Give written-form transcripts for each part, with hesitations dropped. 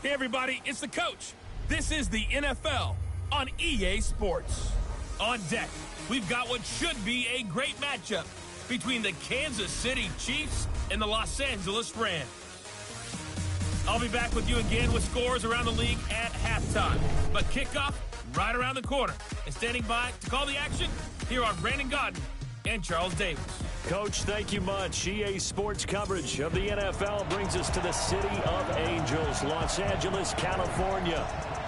Hey, everybody, it's the coach. This is the NFL on EA Sports. On deck, we've got what should be a great matchup between the Kansas City Chiefs and the Los Angeles Rams. I'll be back with you again with scores around the league at halftime. But kickoff right around the corner. And standing by to call the action, here are Brandon Gaudin and Charles Davis. Coach, thank you much. EA Sports coverage of the NFL brings us to the City of Angels, Los Angeles, California.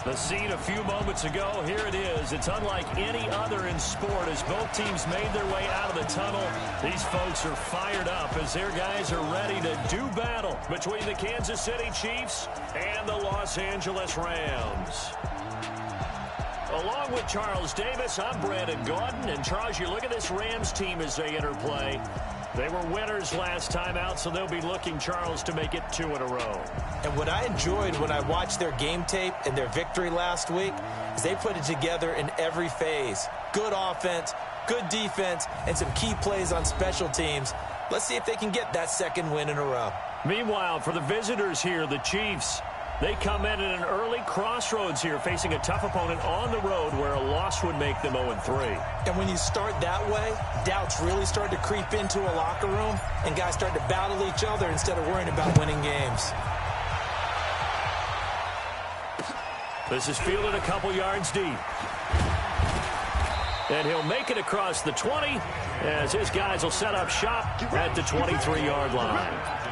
The scene a few moments ago, here it is. It's unlike any other in sport as both teams made their way out of the tunnel. These folks are fired up as their guys are ready to do battle between the Kansas City Chiefs and the Los Angeles Rams. Along with Charles Davis, I'm Brandon Gaudin. And Charles, you look at this Rams team as they interplay. They were winners last time out, so they'll be looking, Charles, to make it 2 in a row. And what I enjoyed when I watched their game tape and their victory last week is they put it together in every phase. Good offense, good defense, and some key plays on special teams. Let's see if they can get that second win in a row. Meanwhile, for the visitors here, the Chiefs, they come in at an early crossroads here, facing a tough opponent on the road where a loss would make them 0-3. And when you start that way, doubts really start to creep into a locker room, and guys start to battle each other instead of worrying about winning games. This is fielded a couple yards deep. And he'll make it across the 20 as his guys will set up shop at the 23-yard line.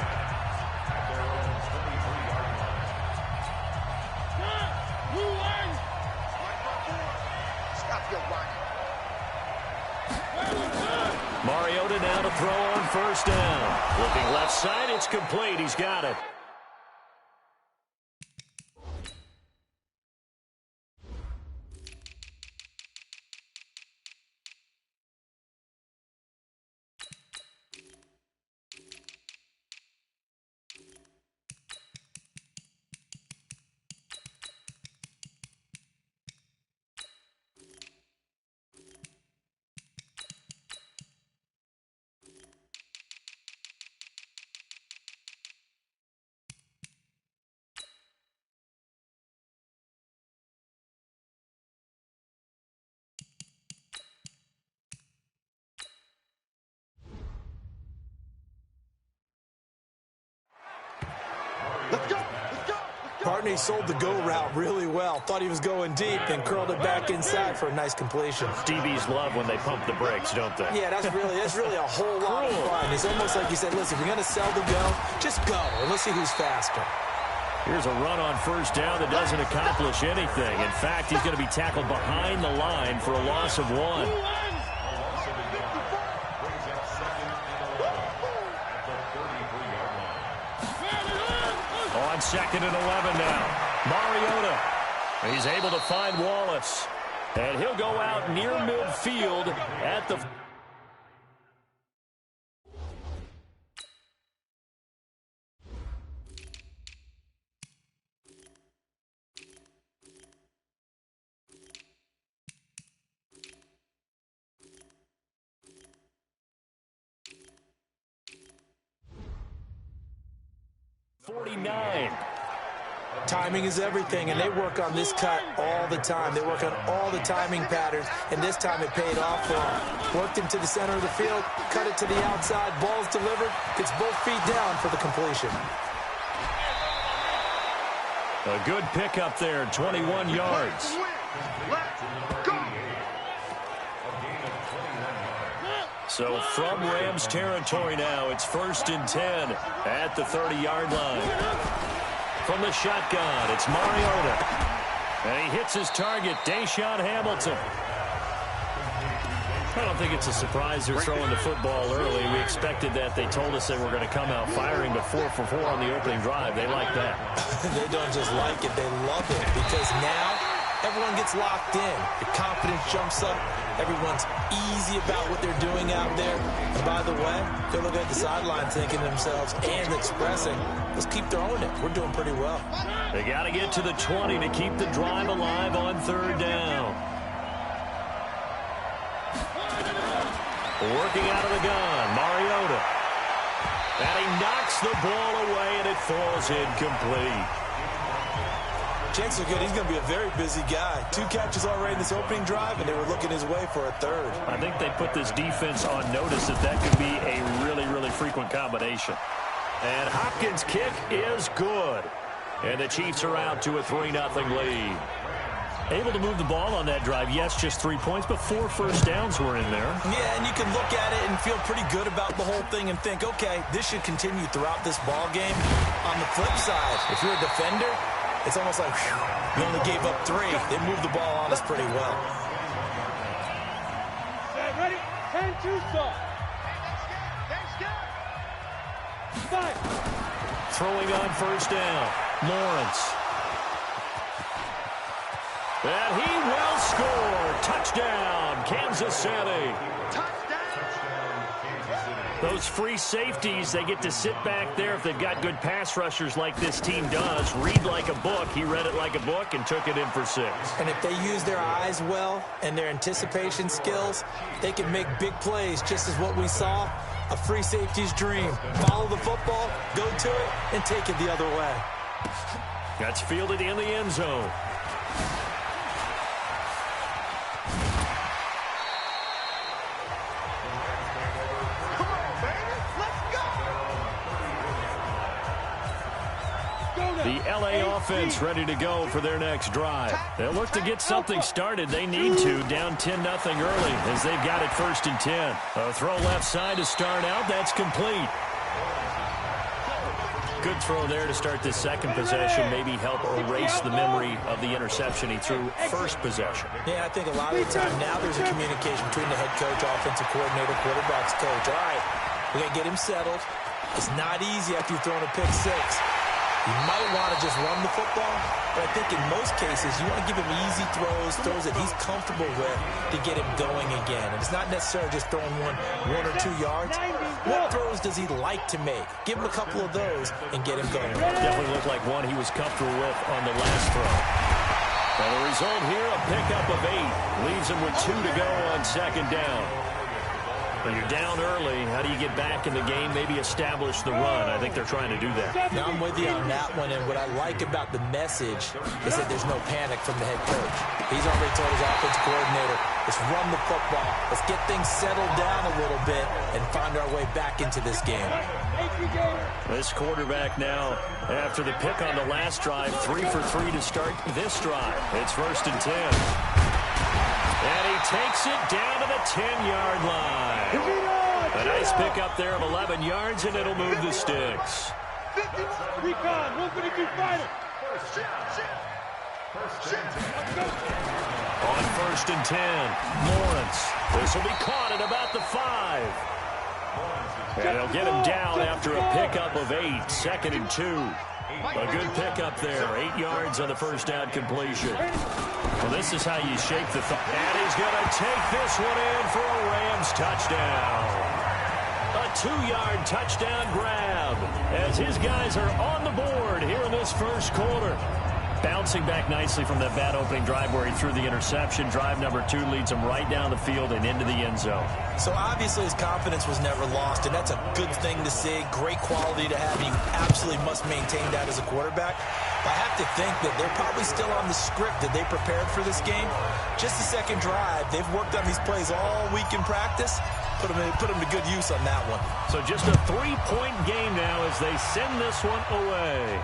Mariota now to throw on first down. Looking left side, it's complete. He's got it. Partney sold the go route really well. Thought he was going deep, then curled it back inside for a nice completion. DBs love when they pump the brakes, don't they? Yeah, that's really a whole lot of fun. It's almost like you said, listen, if you're going to sell the go, just go, and let's see who's faster. Here's a run on first down that doesn't accomplish anything. In fact, he's going to be tackled behind the line for a loss of 1. On 2nd and 11 now. Mariota. He's able to find Wallace. And he'll go out near midfield at the... Timing is everything, and they work on this cut all the time. They work on all the timing patterns, and this time it paid off for them. Worked him to the center of the field, cut it to the outside, ball's delivered, gets both feet down for the completion. A good pickup there, 21 yards. So from Rams territory now, it's 1st and 10 at the 30-yard line. From the shotgun, it's Mariota. And he hits his target, Deshaun Hamilton. I don't think it's a surprise they're throwing the football early. We expected that. They told us they were going to come out firing, but 4 for 4 on the opening drive. They like that. They don't just like it, they love it, because now everyone gets locked in. The confidence jumps up. Everyone's easy about what they're doing out there. And by the way, they're looking at the sideline thinking to themselves and expressing, let's keep throwing it. We're doing pretty well. They got to get to the 20 to keep the drive alive on 3rd down. Working out of the gun, Mariota. And he knocks the ball away, and it falls incomplete. Chances are good he's going to be a very busy guy. 2 catches already in this opening drive, and they were looking his way for a third. I think they put this defense on notice that could be a really, really frequent combination. And Hopkins' kick is good. And the Chiefs are out to a 3-0 lead. Able to move the ball on that drive. Yes, just 3 points, but 4 first downs were in there. Yeah, and you can look at it and feel pretty good about the whole thing and think, okay, this should continue throughout this ball game. On the flip side, if you're a defender, it's almost like, whew, you only gave up 3. They moved the ball on us pretty well. Okay, ready? 10-2 start. Five. Throwing on first down, Lawrence. And he will score. Touchdown, Kansas City. Those free safeties, they get to sit back there if they've got good pass rushers like this team does. Read like a book. He read it like a book and took it in for 6. And if they use their eyes well and their anticipation skills, they can make big plays, just as what we saw. A free safety's dream. Follow the football, go to it, and take it the other way. That's fielded in the end zone. The L.A. offense ready to go for their next drive. They'll look to get something started. They need to, down 10-0 early as they've got it 1st and 10. A throw left side to start out. That's complete. Good throw there to start this second possession. Maybe help erase the memory of the interception he threw first possession. Yeah, I think a lot of the time now there's a communication between the head coach, offensive coordinator, quarterback's coach. All right, we got to get him settled. It's not easy after you've thrown a pick 6. You might want to just run the football, but I think in most cases you want to give him easy throws that he's comfortable with to get him going again. And it's not necessarily just throwing one or 2 yards. What throws does he like to make? Give him a couple of those and get him going. Definitely looked like one he was comfortable with on the last throw. And the result here, a pickup of 8. Leaves him with 2 to go on 2nd down. When you're down early, how do you get back in the game, maybe establish the run? I think they're trying to do that. Now, I'm with you on that one, and what I like about the message is that there's no panic from the head coach. He's already told his offensive coordinator, let's run the football. Let's get things settled down a little bit and find our way back into this game. This quarterback now, after the pick on the last drive, 3 for 3 to start this drive. It's 1st and 10. And he takes it down to the 10-yard line. A nice pickup there of 11 yards, and it'll move the sticks. Recon, 152 fighter. On 1st and 10, Lawrence. This will be caught at about the 5. And they'll get him down after a pickup of 8, 2nd and 2. A good pickup there, 8 yards on the first down completion. Well, this is how you shake the thought. And he's going to take this one in for a Rams touchdown. A 2-yard touchdown grab as his guys are on the board here in this first quarter. Bouncing back nicely from that bad opening drive where he threw the interception. Drive number 2 leads him right down the field and into the end zone. So obviously his confidence was never lost, and that's a good thing to see. Great quality to have. You absolutely must maintain that as a quarterback. I have to think that they're probably still on the script that they prepared for this game. Just the second drive. They've worked on these plays all week in practice. Put them to good use on that one. So just a 3-point game now as they send this one away.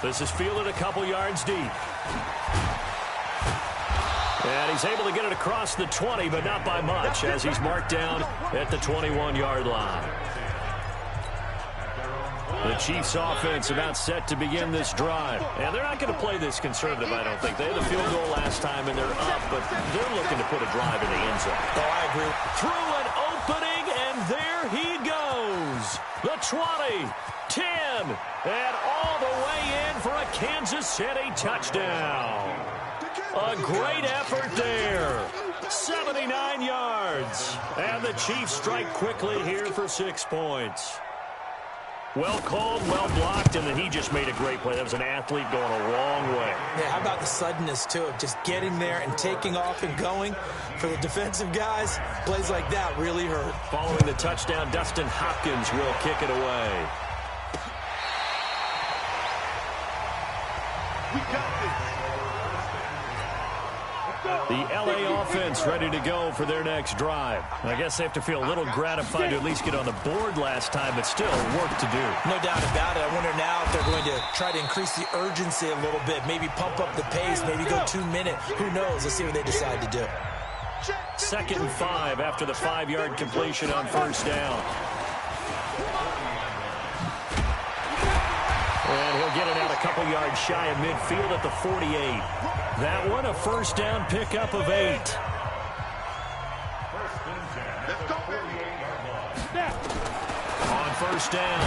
This is fielded a couple yards deep. And he's able to get it across the 20, but not by much, as he's marked down at the 21-yard line. The Chiefs offense about set to begin this drive. And they're not going to play this conservative, I don't think. They had the field goal last time, and they're up, but they're looking to put a drive in the end zone. Oh, I agree. Through an opening, and there he goes. The 20, 10, and all the way in for a Kansas City touchdown. A great effort there. 79 yards. And the Chiefs strike quickly here for 6 points. Well called, well blocked, and then he just made a great play. That was an athlete going a long way. Yeah, how about the suddenness, too, of just getting there and taking off and going? For the defensive guys, plays like that really hurt. Following the touchdown, Dustin Hopkins will kick it away. The LA offense ready to go for their next drive. I guess they have to feel a little gratified to at least get on the board last time, but still work to do. No doubt about it. I wonder now if they're going to try to increase the urgency a little bit, maybe pump up the pace, maybe go 2 minutes. Who knows? Let's see what they decide to do. 2nd and 5 after the 5-yard completion on first down. And he'll get it out a couple yards shy of midfield at the 48. That one a first down pickup of 8. On first down,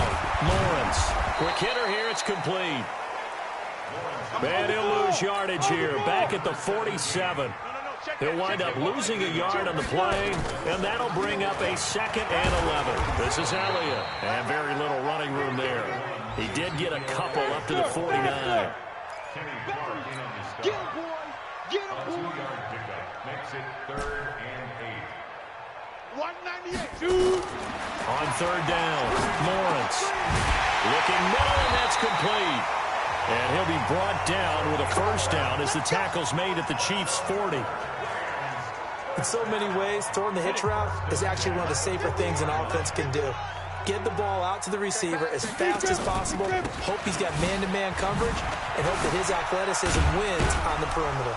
Lawrence. Quick hitter here, it's complete. And he'll lose yardage here, back at the 47. He'll wind up losing a yard on the play, and that'll bring up a 2nd and 11. This is Elliott, and very little running room there. He did get a couple up to the 49. Get him, boy! Get him, boy! Makes it 3rd and 8. 198. Dude! On third down, Lawrence. Looking middle, and that's complete. And he'll be brought down with a first down as the tackle's made at the Chiefs' 40. In so many ways, throwing the hitch route is actually one of the safer things an offense can do. Get the ball out to the receiver as fast as possible, hope he's got man-to-man coverage, and hope that his athleticism wins on the perimeter.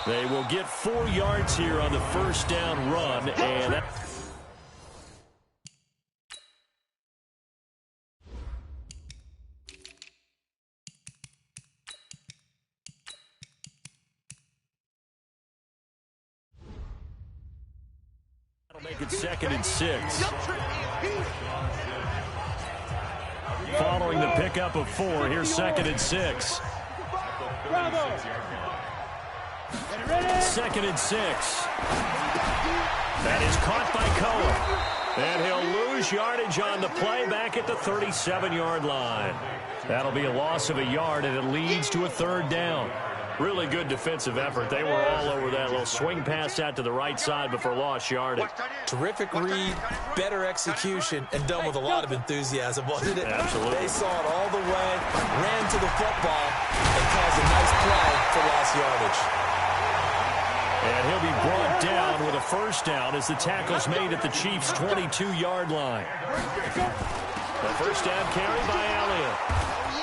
They will get 4 yards here on the first down run, and that... That'll make it 2nd and 6. Following the pickup of 4, here's 2nd and 6. Bravo! 2nd and 6. That is caught by Cohen. And he'll lose yardage on the play back at the 37-yard line. That'll be a loss of a yard, and it leads to a 3rd down. Really good defensive effort. They were all over that little swing pass out to the right side before lost yardage. Terrific read, better execution, and done with a lot of enthusiasm, wasn't it? Absolutely. They saw it all the way, ran to the football, and caused a nice play for lost yardage. And he'll be brought down with a first down as the tackle's made at the Chiefs' 22-yard line. The first down carry by Elliott.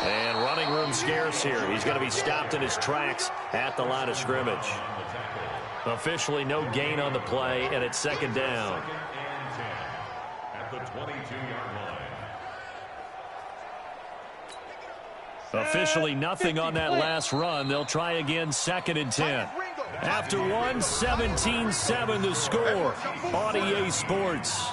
And running room scarce here. He's going to be stopped in his tracks at the line of scrimmage. Officially no gain on the play, and it's 2nd down. At the 22-yard line. Officially nothing on that last run. They'll try again 2nd and 10. After one, 17-7 the score on EA Sports.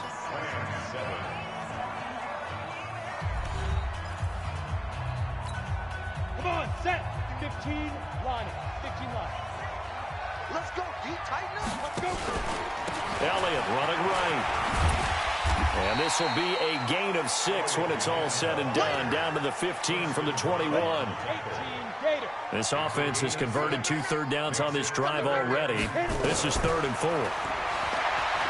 Come on, set! 15 line. 15 line. Let's go, D. Tighten up. Let's go. Elliott running right. And this will be a gain of 6 when it's all said and done. Down to the 15 from the 21. 18 Gator. This offense has converted 2 third downs on this drive already. This is 3rd and 4.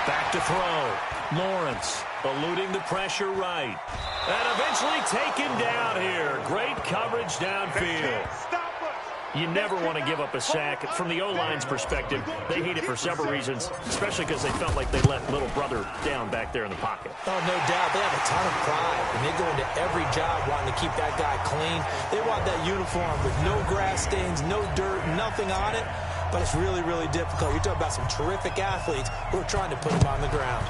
Back to throw. Lawrence eluding the pressure right. And eventually taken down here. Great coverage downfield. You never want to give up a sack. From the O-line's perspective, they hate it for several reasons, especially because they felt like they let little brother down back there in the pocket. Oh, no doubt. They have a ton of pride, and they go into every job wanting to keep that guy clean. They want that uniform with no grass stains, no dirt, nothing on it. But it's really, really difficult. You're talking about some terrific athletes who are trying to put him on the ground.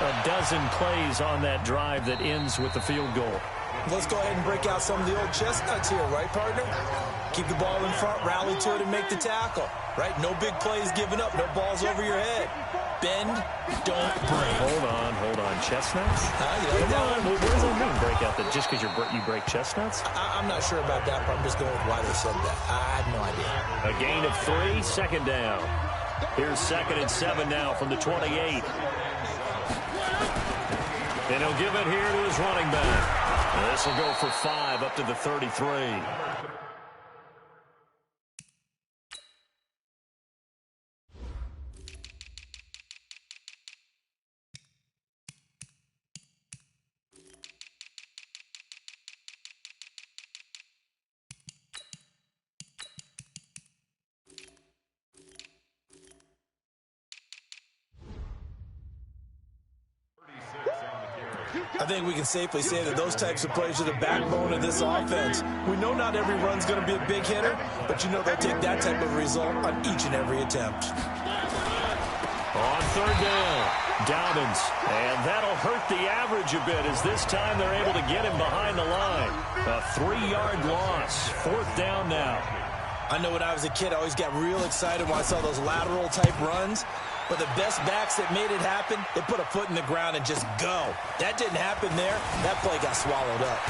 A dozen plays on that drive that ends with the field goal. Let's go ahead and break out some of the old chestnuts here, right, partner? Keep the ball in front, rally to it, and make the tackle, right? No big plays given up, no balls over your head. Bend, don't break. Hold on. Chestnuts? You like Come that on. one? What does that mean, break out? That just because you break chestnuts? I'm not sure about that, but I'm just going with why they said that. I have no idea. A gain of 3, 2nd down. Here's 2nd and 7 now from the 28. And he'll give it here to his running back. And this will go for 5 up to the 33. I think we can safely say that those types of plays are the backbone of this offense. We know not every run's going to be a big hitter, but you know they'll take that type of result on each and every attempt. On third down, Dobbins. And that'll hurt the average a bit as this time they're able to get him behind the line. A 3-yard loss. Fourth down now. I know when I was a kid, I always got real excited when I saw those lateral-type runs. But the best backs that made it happen, they put a foot in the ground and just go. That didn't happen there. That play got swallowed up.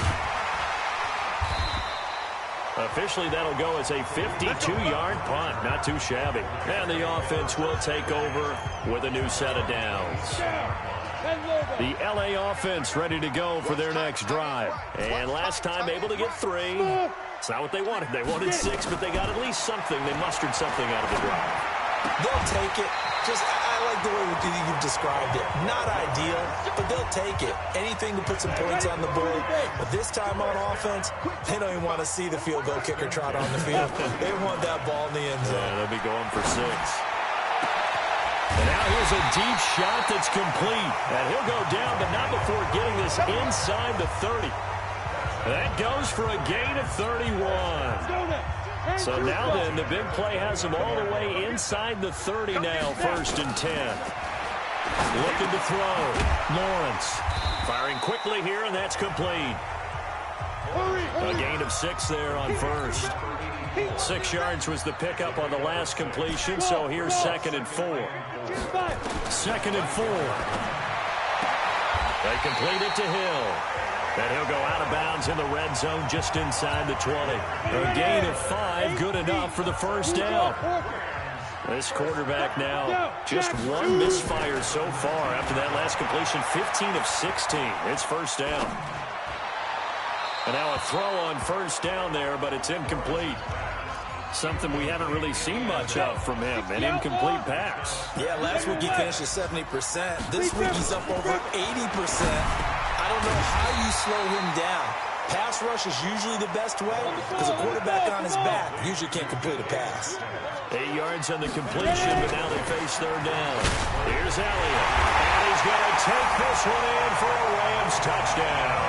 Officially, that'll go as a 52-yard punt. Not too shabby. And the offense will take over with a new set of downs. The LA offense ready to go for their next drive. And last time able to get 3. It's not what they wanted. They wanted 6, but they got at least something. They mustered something out of the drive. They'll take it. I like the way you've described it. Not ideal, but they'll take it. Anything to put some points on the board. But this time on offense, they don't even want to see the field goal kicker trot on the field. They want that ball in the end zone. Yeah, they'll be going for 6. And now here's a deep shot that's complete. And he'll go down, but not before getting this inside the 30. That goes for a gain of 31. So now then, the big play has him all the way inside the 30 now, 1st and 10. Looking to throw. Lawrence firing quickly here, and that's complete. A gain of 6 there on 1st. 6 yards was the pickup on the last completion, so here's 2nd and 4. 2nd and 4. They complete it to Hill. And he'll go out of bounds in the red zone just inside the 20. A gain of 5, good enough for the first down. This quarterback now, just 1 misfire so far after that last completion, 15 of 16. It's first down. And now a throw on first down there, but it's incomplete. Something we haven't really seen much of from him, an incomplete pass. Yeah, last week he finished at 70%. This week he's up over 80%. I don't know how you slow him down. Pass rush is usually the best way because a quarterback on his back usually can't complete a pass. 8 yards on the completion, but now they face third down. Here's Elliott, and he's going to take this one in for a Rams touchdown.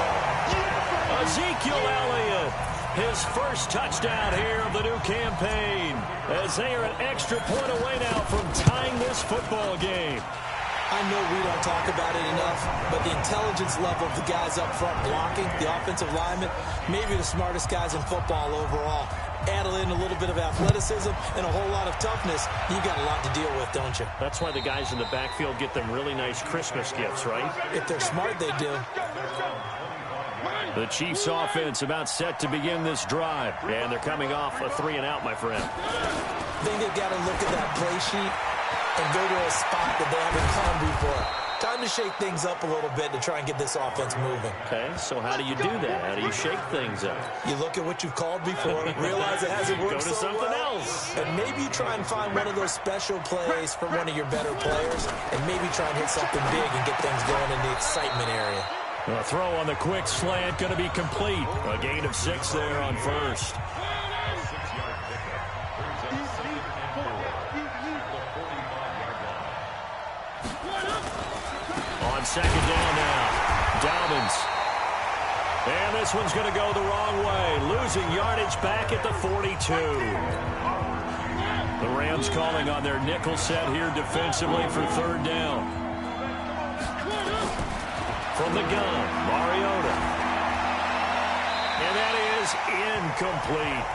Ezekiel Elliott, his first touchdown here of the new campaign, as they are an extra point away now from tying this football game. I know we don't talk about it enough, but the intelligence level of the guys up front blocking, the offensive linemen, maybe the smartest guys in football overall. Add in a little bit of athleticism and a whole lot of toughness, you got a lot to deal with, don't you? That's why the guys in the backfield get them really nice Christmas gifts, right? If they're smart, they do. The Chiefs offense about set to begin this drive, and they're coming off a 3-and-out, my friend. I think they've got to look at that play sheet and go to a spot that they haven't gone before. Time to shake things up a little bit to try and get this offense moving. Okay, so how do you do that? How do you shake things up? You look at what you've called before, realize it hasn't worked so well. Go to something else. And maybe you try and find one of those special plays from one of your better players, and maybe try and hit something big and get things going in the excitement area. A throw on the quick slant going to be complete. A gain of 6 there on first. On second down now, Dobbins. And this one's going to go the wrong way, losing yardage back at the 42. The Rams calling on their nickel set here defensively for third down. From the gun, Mariota. And that is incomplete.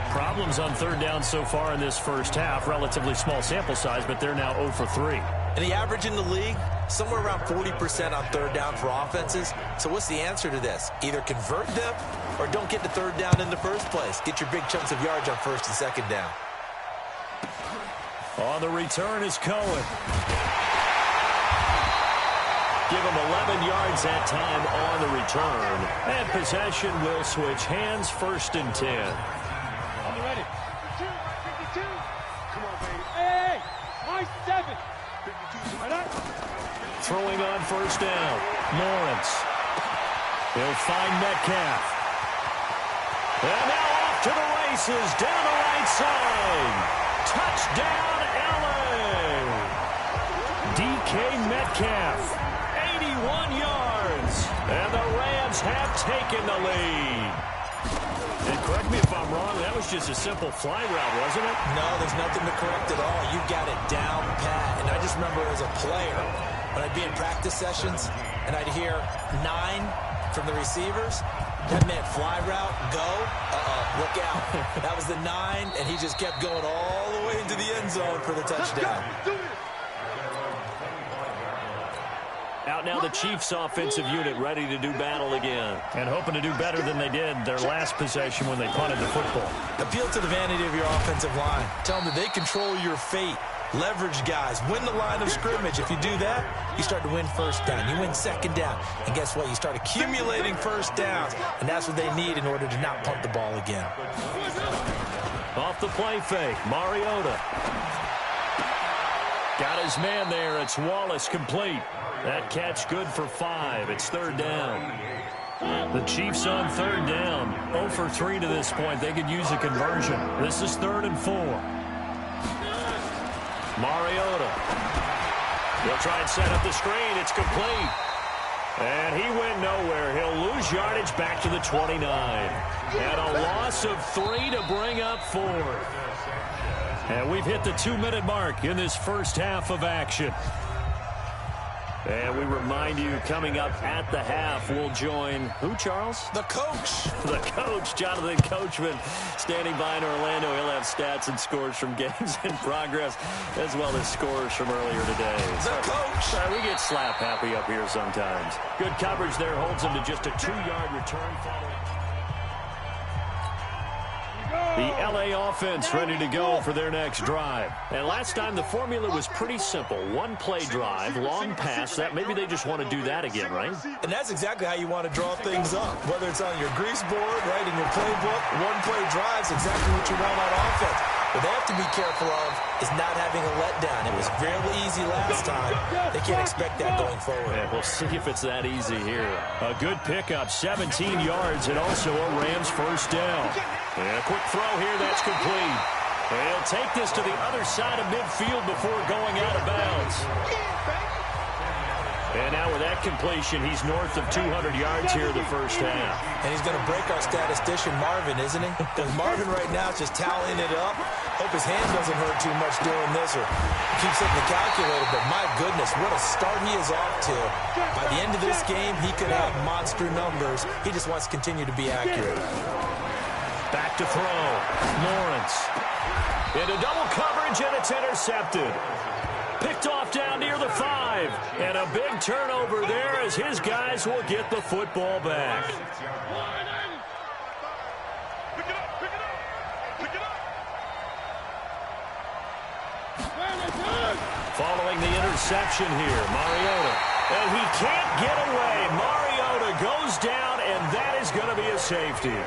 Problems on third down so far in this first half. Relatively small sample size, but they're now 0 for 3. And the average in the league, somewhere around 40% on third down for offenses. So what's the answer to this? Either convert them or don't get to third down in the first place. Get your big chunks of yards on first and second down. On the return is Cohen. Give him 11 yards that time on the return. And possession will switch hands, 1st and 10. On the ready. 52, 52. Come on, baby. Hey, my 7. 52. Right up. Throwing on first down. Lawrence. He'll find Metcalf. And now off to the races, down the right side. Touchdown, LA. DK DK Metcalf. 81 yards. And the Rams have taken the lead. And correct me if I'm wrong, that was just a simple fly route, wasn't it? No, there's nothing to correct at all. You got it down pat. And I just remember as a player, when I'd be in practice sessions, and I'd hear 9 from the receivers, that meant fly route, go, look out. That was the 9, and he just kept going all the way into the end zone for the touchdown. Out now the Chiefs offensive unit ready to do battle again. And hoping to do better than they did their last possession when they punted the football. Appeal to the vanity of your offensive line. Tell them that they control your fate. Leverage guys. Win the line of scrimmage. If you do that, you start to win first down. You win second down. And guess what? You start accumulating first downs. And that's what they need in order to not punt the ball again. Off the play fake. Mariota. Got his man there. It's Wallace complete. That catch good for 5. It's third down. The Chiefs on third down. 0 for 3 to this point. They could use a conversion. This is 3rd and 4. Mariota. He'll try and set up the screen. It's complete. And he went nowhere. He'll lose yardage back to the 29. And a loss of 3 to bring up 4. And we've hit the 2-minute mark in this first half of action. And we remind you, coming up at the half, we'll join who, Charles? The coach. The coach, Jonathan Coachman, standing by in Orlando. He'll have stats and scores from games in progress, as well as scores from earlier today. The coach. Sorry, we get slap happy up here sometimes. Good coverage there, holds him to just a 2-yard return following. The LA offense ready to go for their next drive. And last time the formula was pretty simple. 1-play drive, long pass. That maybe they just want to do that again, right? And that's exactly how you want to draw things up. Whether it's on your grease board, right, in your playbook, 1-play drive's exactly what you want on offense. What they have to be careful of is not having a letdown. It was fairly easy last time. They can't expect that going forward. Yeah, we'll see if it's that easy here. A good pickup, 17 yards, and also a Rams first down. And a quick throw here, that's complete. They'll take this to the other side of midfield before going out of bounds. And now with that completion, he's north of 200 yards here in the first half. And he's going to break our statistician Marvin, isn't he? Because Marvin right now is just tallying it up. Hope his hand doesn't hurt too much doing this or keeps hitting the calculator. But my goodness, what a start he is off to. By the end of this game, he could have monster numbers. He just wants to continue to be accurate. Back to throw. Lawrence. Into double coverage, and it's intercepted. Picked off down near the 5. And a big turnover there as his guys will get the football back. Following the interception here, Mariota. And he can't get away. Mariota goes down, and that is going to be a safety.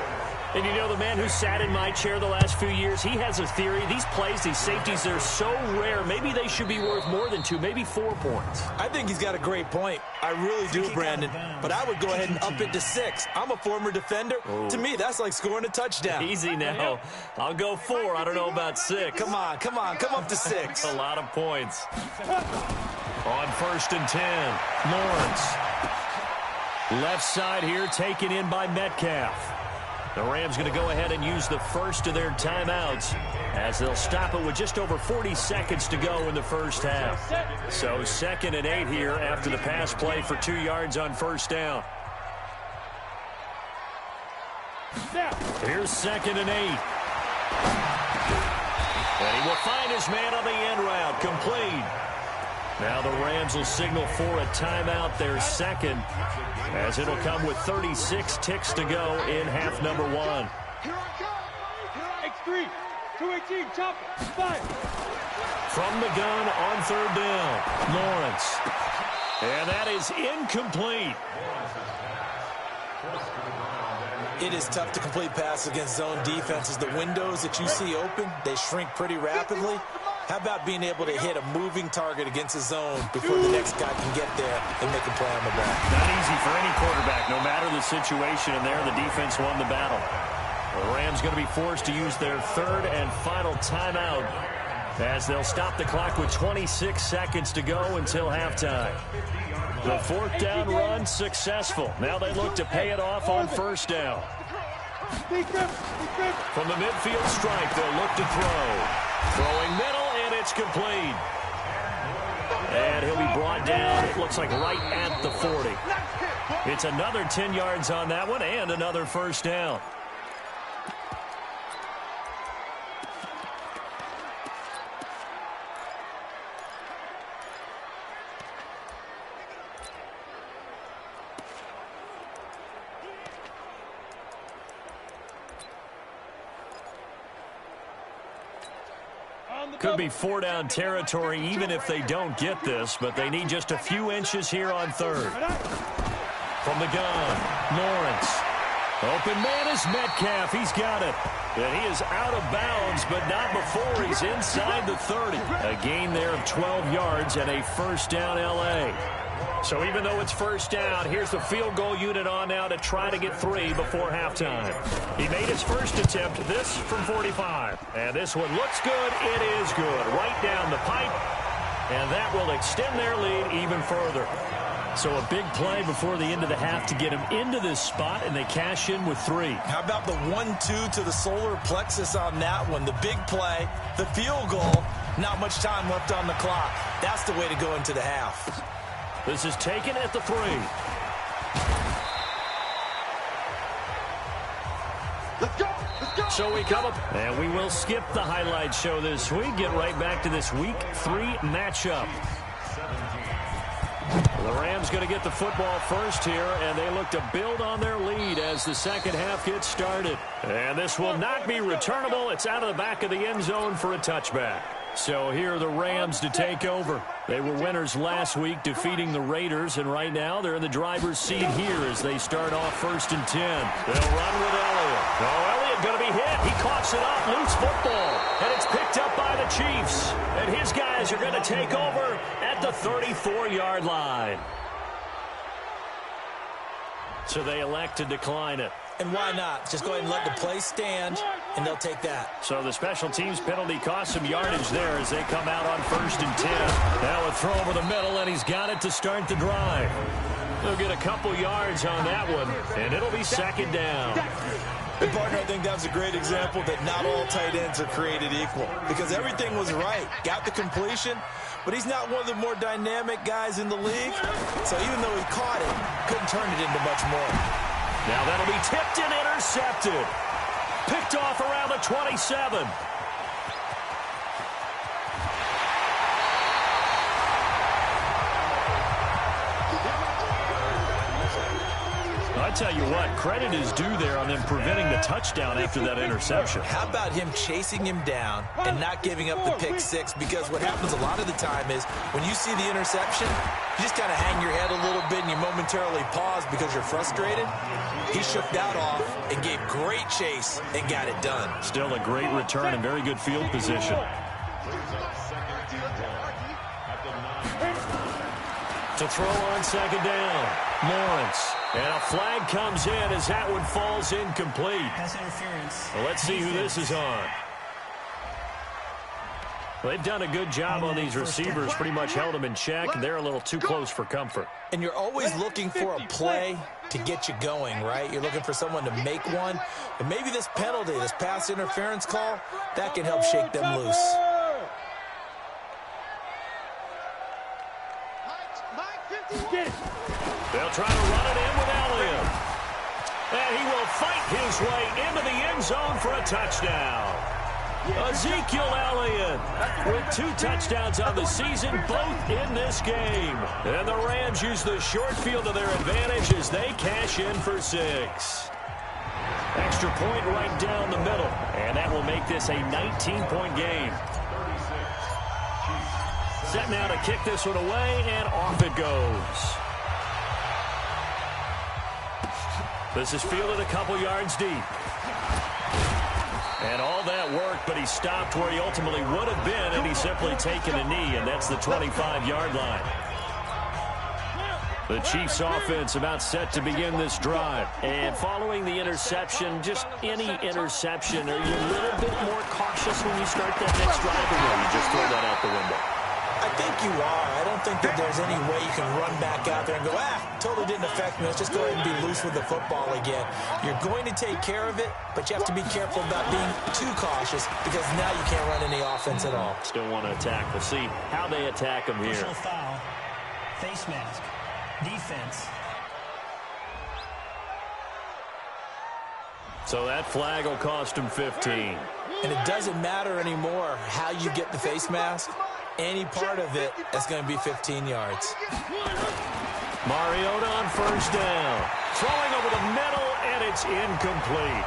And you know, the man who sat in my chair the last few years, he has a theory. These plays, these safeties, they're so rare. Maybe they should be worth more than 2, maybe 4 points. I think he's got a great point. I really do, Brandon. But I would go ahead and up it to 6. I'm a former defender. Oh. To me, that's like scoring a touchdown. Easy now. I'll go 4. I don't know about 6. Come on. Come up to 6. A lot of points. On 1st and 10, Lawrence. Left side here taken in by Metcalf. The Rams going to go ahead and use the first of their timeouts as they'll stop it with just over 40 seconds to go in the first half. So 2nd and 8 here after the pass play for 2 yards on first down. Here's 2nd and 8. And he will find his man on the end route. Complete. Now the Rams will signal for a timeout, their second, as it'll come with 36 ticks to go in half number 1. Here I come. X3, 218, chop, 5. From the gun on 3rd down, Lawrence. And that is incomplete. It is tough to complete passes against zone defenses. The windows that you see open, they shrink pretty rapidly. How about being able to hit a moving target against a zone before the next guy can get there and make a play on the ball? Not easy for any quarterback, no matter the situation, and there the defense won the battle. The Rams going to be forced to use their 3rd and final timeout as they'll stop the clock with 26 seconds to go until halftime. The fourth down run successful. Now they look to pay it off on first down. From the midfield stripe, they'll look to throw. Throwing middle, and it's complete. And he'll be brought down, it looks like right at the 40. It's another 10 yards on that one and another first down. Could be 4-down territory even if they don't get this, but they need just a few inches here on third. From the gun, Lawrence. Open man is Metcalf. He's got it. And he is out of bounds, but not before he's inside the 30. A gain there of 12 yards and a first down L.A. So even though it's first down, here's the field goal unit on now to try to get 3 before halftime. He made his first attempt, this from 45. And this one looks good. It is good. Right down the pipe. And that will extend their lead even further. So a big play before the end of the half to get him into this spot, and they cash in with 3. How about the 1-2 to the solar plexus on that one? The big play, the field goal, not much time left on the clock. That's the way to go into the half. This is taken at the 3. Let's go. Let's go. So we come up, and we will skip the highlight show this week. Get right back to this Week 3 matchup. The Rams going to get the football first here, and they look to build on their lead as the second half gets started. And this will not be returnable. It's out of the back of the end zone for a touchback. So here are the Rams to take over. They were winners last week, defeating the Raiders, and right now they're in the driver's seat here as they start off 1st and 10. They'll run with Elliott. Oh, Elliott going to be hit. He coughs it up, loose football, and it's picked up by the Chiefs. And his guys are going to take over at the 34-yard line. So they elect to decline it. And why not? Just go ahead and let the play stand, and they'll take that. So the special teams penalty cost some yardage there as they come out on 1st and 10. Now a throw over the middle, and he's got it to start the drive. They'll get a couple yards on that one, and it'll be 2nd down. And partner, I think that was a great example that not all tight ends are created equal, because everything was right. Got the completion, but he's not one of the more dynamic guys in the league. So even though he caught it, couldn't turn it into much more. Now that'll be tipped and intercepted. Picked off around the 27. I tell you what, credit is due there on them preventing the touchdown after that interception. How about him chasing him down and not giving up the pick 6? Because what happens a lot of the time is when you see the interception, you just kind of hang your head a little bit and you momentarily pause because you're frustrated. He shook that off and gave great chase and got it done. Still a great return and very good field position. To throw on 2nd down, Lawrence. And a flag comes in as that one falls incomplete. Pass interference. Well, let's see who this is on. Well, they've done a good job on these receivers, pretty much held them in check, and they're a little too close for comfort. And you're always looking for a play to get you going, right? You're looking for someone to make one. And maybe this penalty, this pass interference call, that can help shake them loose. They'll try to run it in with Elliott. And he will fight his way into the end zone for a touchdown. Ezekiel Elliott with 2 touchdowns on the season, both in this game. And the Rams use the short field to their advantage as they cash in for 6. Extra point right down the middle. And that will make this a 19-point game. Set now to kick this one away, and off it goes. This is fielded a couple yards deep. And all that worked, but he stopped where he ultimately would have been, and he's simply taken a knee, and that's the 25-yard line. The Chiefs offense about set to begin this drive. And following the interception, just any interception, are you a little bit more cautious when you start that next drive, or will you just throw that out the window? I think you are. I don't think that there's any way you can run back out there and go, totally didn't affect me. Let's just go ahead and be loose with the football again. You're going to take care of it, but you have to be careful about being too cautious because now you can't run any offense at all. Still want to attack. We'll see how they attack them here. Personal foul, face mask, defense. So that flag will cost him 15. And it doesn't matter anymore how you get the face mask. Any part of it is going to be 15 yards. Mariota on first down. Throwing over the middle, and it's incomplete.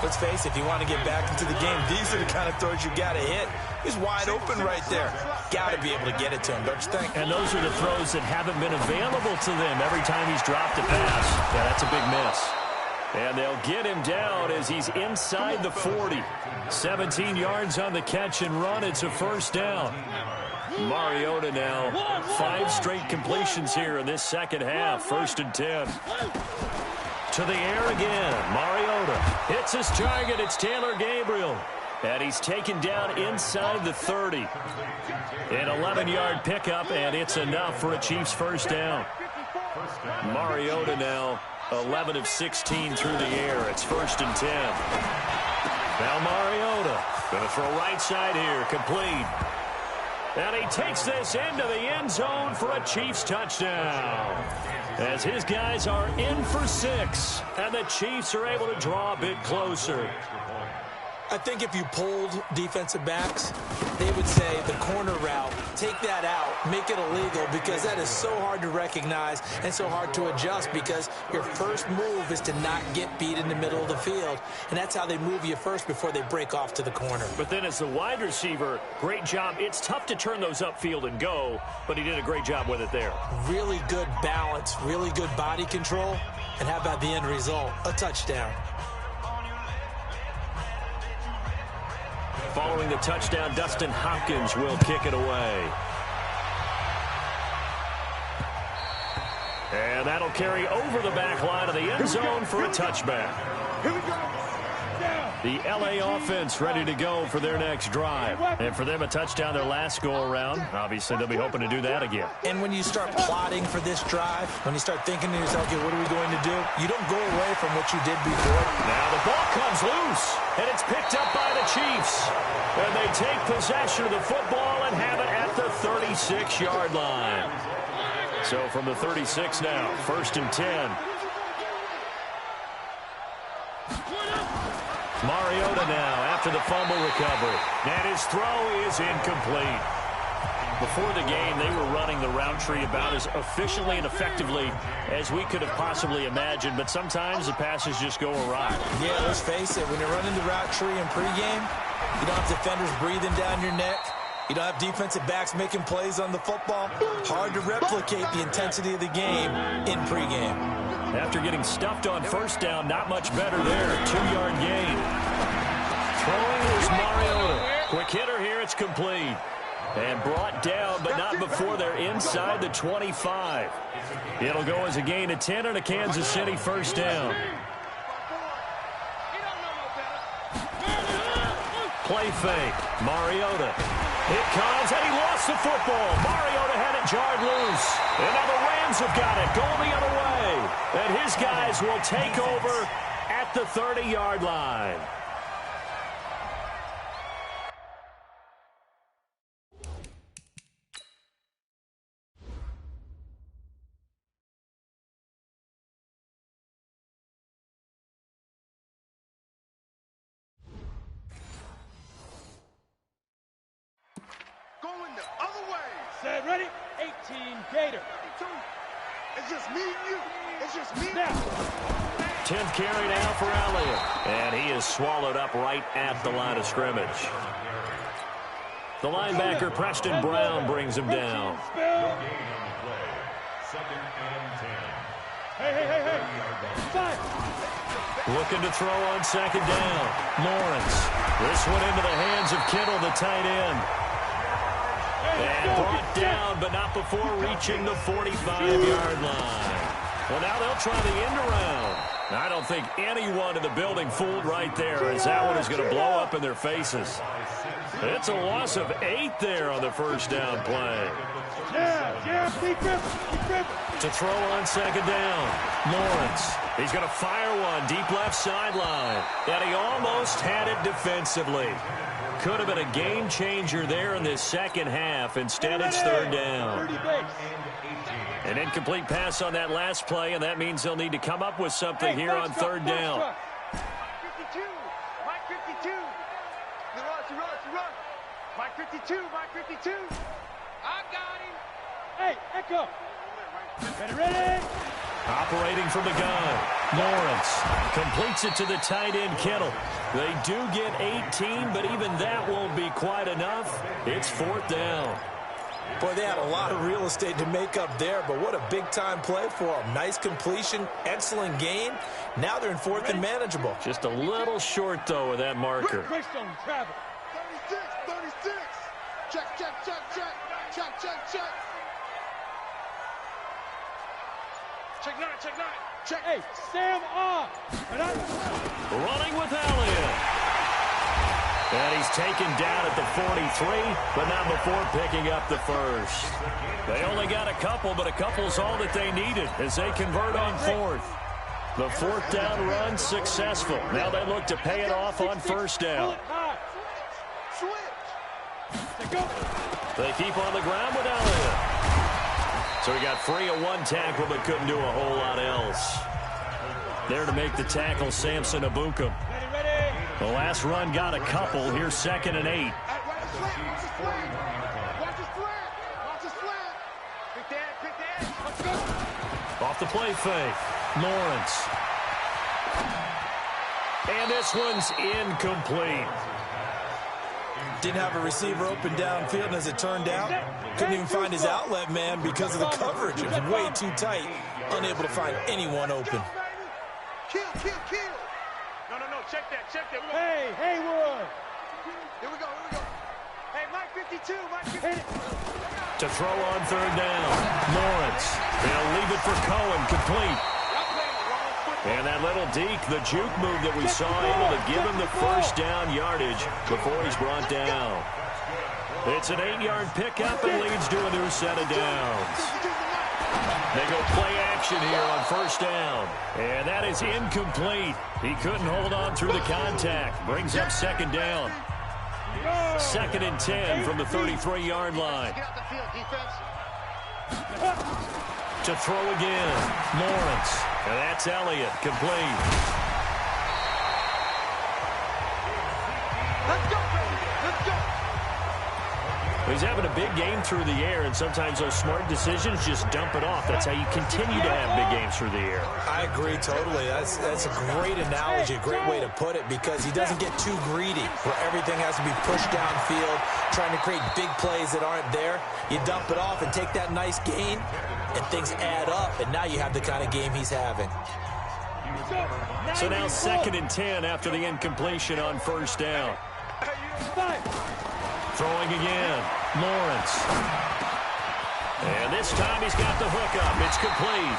Let's face it, if you want to get back into the game, these are the kind of throws you got to hit. He's wide open right there. Got to be able to get it to him, don't you think? And those are the throws that haven't been available to them every time he's dropped a pass. Yeah, that's a big miss. And they'll get him down as he's inside the 40. 17 yards on the catch and run. It's a first down. Mariota now 5 straight completions here in this second half. 1st and 10. To the air again. Mariota hits his target. It's Taylor Gabriel. And he's taken down inside the 30. An 11-yard pickup, and it's enough for a Chiefs first down. Mariota now 11 of 16 through the air. It's 1st and 10. Now Mariota going to throw right side here. Complete. And he takes this into the end zone for a Chiefs touchdown. As his guys are in for 6. And the Chiefs are able to draw a bit closer. I think if you polled defensive backs, they would say the corner route, take that out, make it illegal, because that is so hard to recognize and so hard to adjust, because your first move is to not get beat in the middle of the field. And that's how they move you first before they break off to the corner. But then as the wide receiver, great job. It's tough to turn those upfield and go, but he did a great job with it there. Really good balance, really good body control. And how about the end result? A touchdown. Following the touchdown, Dustin Hopkins will kick it away. And that'll carry over the back line of the end zone for a touchback. Here we go. The LA offense ready to go for their next drive. And for them, a touchdown their last go-around. Obviously, they'll be hoping to do that again. And when you start plotting for this drive, when you start thinking to yourself, okay, what are we going to do? You don't go away from what you did before. Now the ball comes loose, and it's picked up by the Chiefs. And they take possession of the football and have it at the 36-yard line. So from the 36 now, 1st and 10. Mariota now after the fumble recovery. And his throw is incomplete. Before the game, they were running the route tree about as efficiently and effectively as we could have possibly imagined, but sometimes the passes just go awry. Yeah, let's face it, when you're running the route tree in pregame, you don't have defenders breathing down your neck. You don't have defensive backs making plays on the football. Hard to replicate the intensity of the game in pregame. After getting stuffed on first down, not much better there. 2-yard gain. Throwing is Mariota. Quick hitter here, it's complete. And brought down, but not before they're inside the 25. It'll go as a gain of 10 and a Kansas City first down. Play fake. Mariota. It comes, and he lost the football. Mariota had it jarred loose. And now the Rams have got it, going the other way. And his guys will take over at the 30-yard line. Going the other way. Set, ready? 18, Gator. It's just me and you. It's just me. Now. 10th carry now for Elliott. And he is swallowed up right at the line of scrimmage. The linebacker, Preston Brown, brings him down. Hey. 5. Looking to throw on second down. Lawrence. This one into the hands of Kittle, the tight end. And brought down, but not before reaching the 45-yard line. Well, now they'll try the end around. I don't think anyone in the building fooled right there, as that one is going to blow up in their faces. It's a loss of 8 there on the first down play. To throw on second down, Lawrence. He's going to fire one deep left sideline. And he almost had it defensively. Could have been a game changer there in this second half. Instead, it's third down. An incomplete pass on that last play, and that means they'll need to come up with something here on third down. 52, Mike 52. Run. Mike 52, Mike 52. I got him. Hey, Echo. Ready? Operating from the gun, Lawrence completes it to the tight end, Kittle. They do get 18, but even that won't be quite enough. It's fourth down. Boy, they had a lot of real estate to make up there, but what a big-time play for them. Nice completion, excellent gain. Now they're in fourth and manageable. Just a little short, though, with that marker. 36. Check. Check 9. Hey, Sam on. Running with Elliott. And he's taken down at the 43, but not before picking up the first. They only got a couple, but a couple's all that they needed as they convert on fourth. The fourth down run successful. Now they look to pay it off on first down. They keep on the ground with Elliott. So he got free of one tackle, but couldn't do a whole lot else. There to make the tackle, Samson Ebukam. The last run got a couple. Here's 2nd and 8. Off the play fake. Lawrence. And this one's incomplete. Didn't have a receiver open downfield, and as it turned out, couldn't even find his outlet man because of the coverage. It was way too tight. Unable to find anyone open. Kill. No, check that. Hey, Haywood. Here we go. Hey, Mike 52, Mike 52. To throw on third down. Lawrence. They'll leave it for Cohen, complete. And that little deke, the juke move that we saw, able to give him the first down yardage before he's brought down. It's an 8-yard pickup and leads to a new set of downs. They go play action here on first down. And that is incomplete. He couldn't hold on through the contact. Brings up second down. 2nd and 10 from the 33-yard line. To throw again, Lawrence. And that's Elliott, complete. Let's go, baby. Let's go. He's having a big game through the air, and sometimes those smart decisions just dump it off. That's how you continue to have big games through the air. I agree totally. That's a great analogy, a great way to put it, because he doesn't get too greedy where everything has to be pushed downfield, trying to create big plays that aren't there. You dump it off and take that nice gain, and things add up, and now you have the kind of game he's having. So now 2nd and 10 after the incompletion on first down. Throwing again, Lawrence. And this time he's got the hook up. It's complete.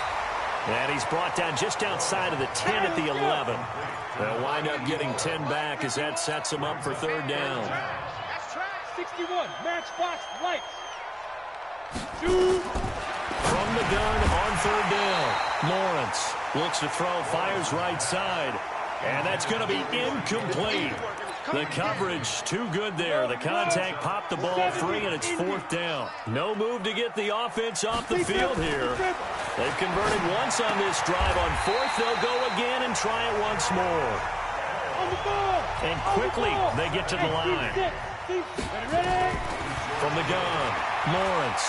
And he's brought down just outside of the 10 at the 11. They'll wind up getting 10 back as that sets him up for third down. 61, matchbox lights. From the gun on third down, Lawrence looks to throw, fires right side. And that's going to be incomplete. The coverage too good there. The contact popped the ball free, and it's fourth down. No move to get the offense off the field here. They've converted once on this drive. On fourth, they'll go again and try it once more. And quickly, they get to the line. From the gun, Lawrence.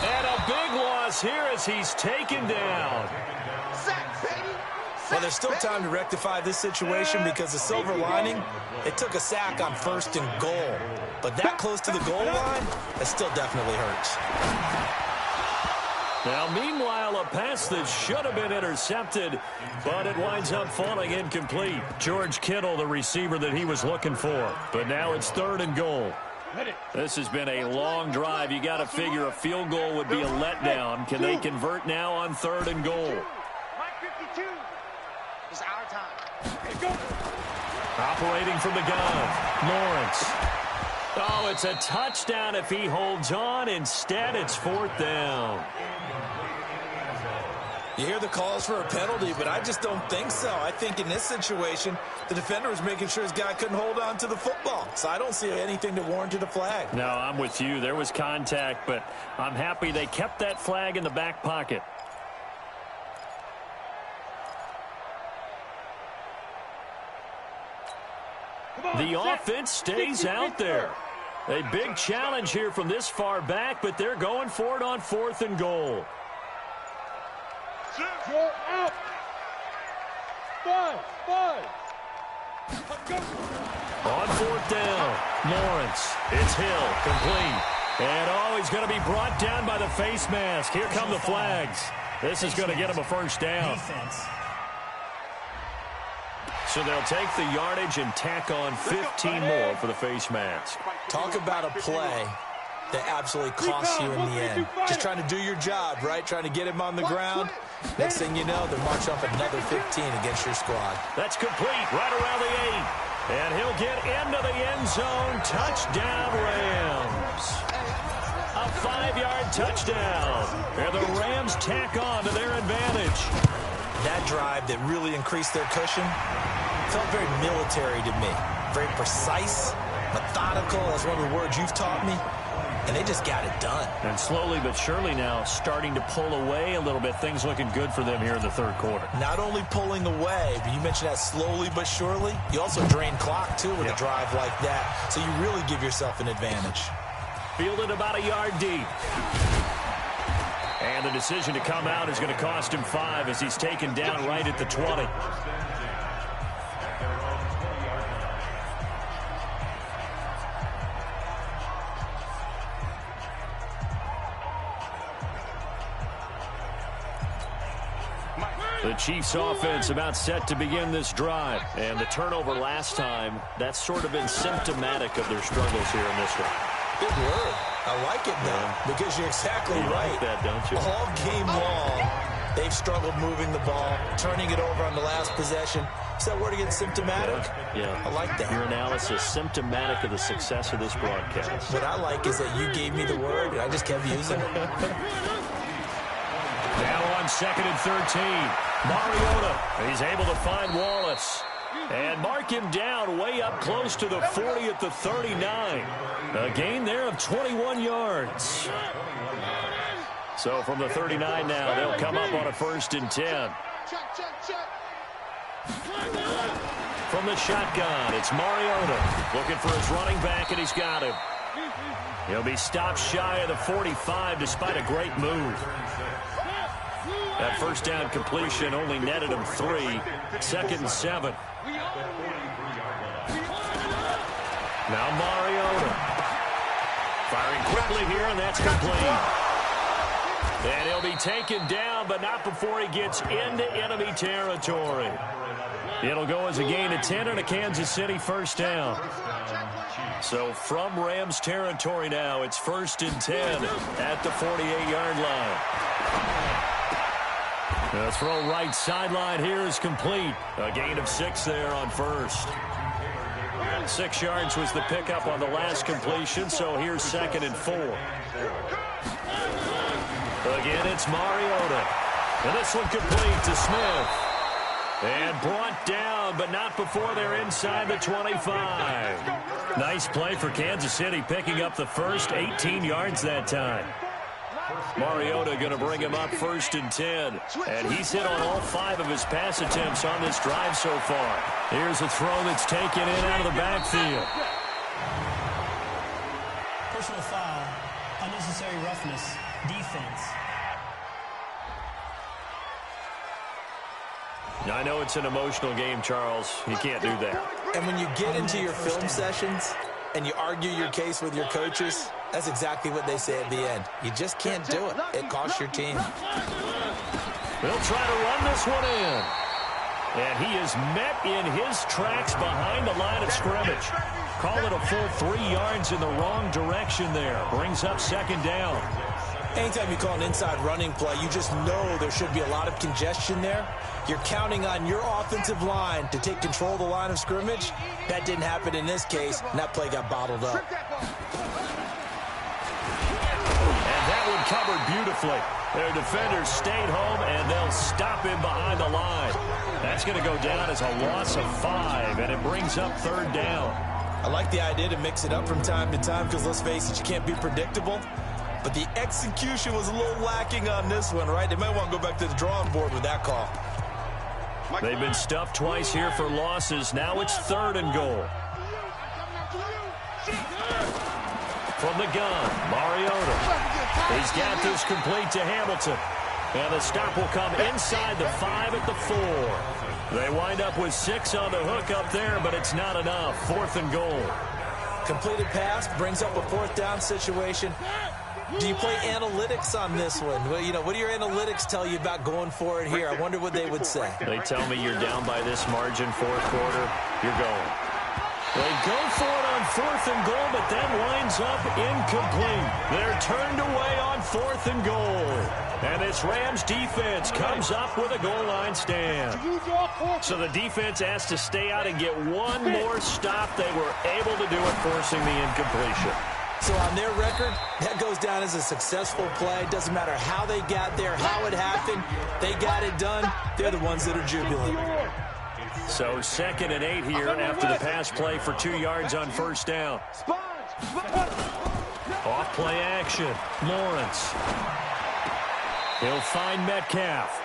And a big loss here as he's taken down. Well, there's still time to rectify this situation because the silver lining, it took a sack on 1st and goal. But that close to the goal line, that still definitely hurts. Now, meanwhile, a pass that should have been intercepted, but it winds up falling incomplete. George Kittle, the receiver that he was looking for. But now it's 3rd and goal. This has been a long drive. You got to figure a field goal would be a letdown. Can they convert now on 3rd and goal? It's our time. Operating from the gun, Lawrence. Oh, it's a touchdown if he holds on. Instead, it's 4th down. You hear the calls for a penalty, but I just don't think so. I think in this situation, the defender was making sure his guy couldn't hold on to the football. So I don't see anything that warranted a flag. No, I'm with you. There was contact, but I'm happy they kept that flag in the back pocket. The offense stays out there. A big challenge here from this far back, but they're going for it on 4th and goal. Out. 5. On 4th down, Lawrence. It's Hill, complete. And he's going to be brought down by the face mask. Here come the flags. This is going to get him a 1st down. So they'll take the yardage and tack on 15 more for the face mask. Talk about a play that absolutely costs you in the end. Just trying to do your job, right? Trying to get him on the ground. Next thing you know, they're marching up another 15 against your squad. That's complete right around the 8. And he'll get into the end zone. Touchdown, Rams. A 5-yard touchdown. And the Rams tack on to their advantage. That drive that really increased their cushion felt very military to me. Very precise, methodical. That's one of the words you've taught me. And they just got it done. And slowly but surely now starting to pull away a little bit. Things looking good for them here in the 3rd quarter. Not only pulling away, but you mentioned that slowly but surely. You also drain clock, too, with a drive like that. So you really give yourself an advantage. Fielded about a yard deep. And the decision to come out is going to cost him 5 as he's taken down right at the 20. The Chiefs offense about set to begin this drive. And the turnover last time, that's sort of been symptomatic of their struggles here in this one. Big word. I like it now because you're exactly right. Like that, don't you? All game long, they've struggled moving the ball, turning it over on the last possession. Is that word again, symptomatic? Yeah. I like that. Your analysis, symptomatic of the success of this broadcast. What I like is that you gave me the word, and I just kept using it. Now on 2nd and 13. Mariota, he's able to find Wallace. And mark him down way up close to the 40 at the 39. A gain there of 21 yards. So from the 39 now, they'll come up on a 1st and 10. From the shotgun, it's Mariota looking for his running back, and he's got him. He'll be stopped shy of the 45 despite a great move. That 1st down completion only netted him 3. 2nd and 7. Now Mariota. Firing quickly here, and that's complete. And he'll be taken down, but not before he gets into enemy territory. It'll go as a gain of 10 and a Kansas City 1st down. So from Rams territory now, it's 1st and 10 at the 48-yard line. The throw right sideline here is complete. A gain of 6 there on 1st. 6 yards was the pickup on the last completion, so here's 2nd and 4. Again, it's Mariota. And this one complete to Smith. And brought down, but not before they're inside the 25. Nice play for Kansas City, picking up the first 18 yards that time. Mariota going to bring him up 1st and 10. And he's hit on all 5 of his pass attempts on this drive so far. Here's a throw that's taken in out of the backfield. Personal foul, unnecessary roughness, defense. I know it's an emotional game, Charles. You can't do that. And when you get into your film sessions and you argue your case with your coaches, that's exactly what they say at the end. You just can't do it. It costs your team. They'll try to run this one in. And he is met in his tracks behind the line of scrimmage. Call it a full 3 yards in the wrong direction there. Brings up second down. Anytime you call an inside running play, you just know there should be a lot of congestion there. You're counting on your offensive line to take control of the line of scrimmage. That didn't happen in this case, and that play got bottled up. And that one covered beautifully. Their defenders stayed home, and they'll stop him behind the line. That's going to go down as a loss of 5, and it brings up third down. I like the idea to mix it up from time to time because, let's face it, you can't be predictable. But the execution was a little lacking on this one, right? They might want to go back to the drawing board with that call. They've been stuffed twice here for losses. Now it's 3rd and goal. From the gun, Mariota. He's got this complete to Hamilton. And the stop will come inside the 5 at the 4. They wind up with 6 on the hook up there, but it's not enough. 4th and goal. Completed pass brings up a 4th down situation. Do you play analytics on this one? Well, you know, what do your analytics tell you about going for it here? I wonder what they would say. They tell me you're down by this margin, 4th quarter, you're going. They go for it on 4th and goal, but that winds up incomplete. They're turned away on 4th and goal. And this Rams defense comes up with a goal line stand. So the defense has to stay out and get one more stop. They were able to do it, forcing the incompletion. So on their record, that goes down as a successful play. Doesn't matter how they got there, how it happened. They got it done. They're the ones that are jubilant. So 2nd and 8 here after the pass play for 2 yards on 1st down. Off play action. Lawrence. He'll find Metcalf.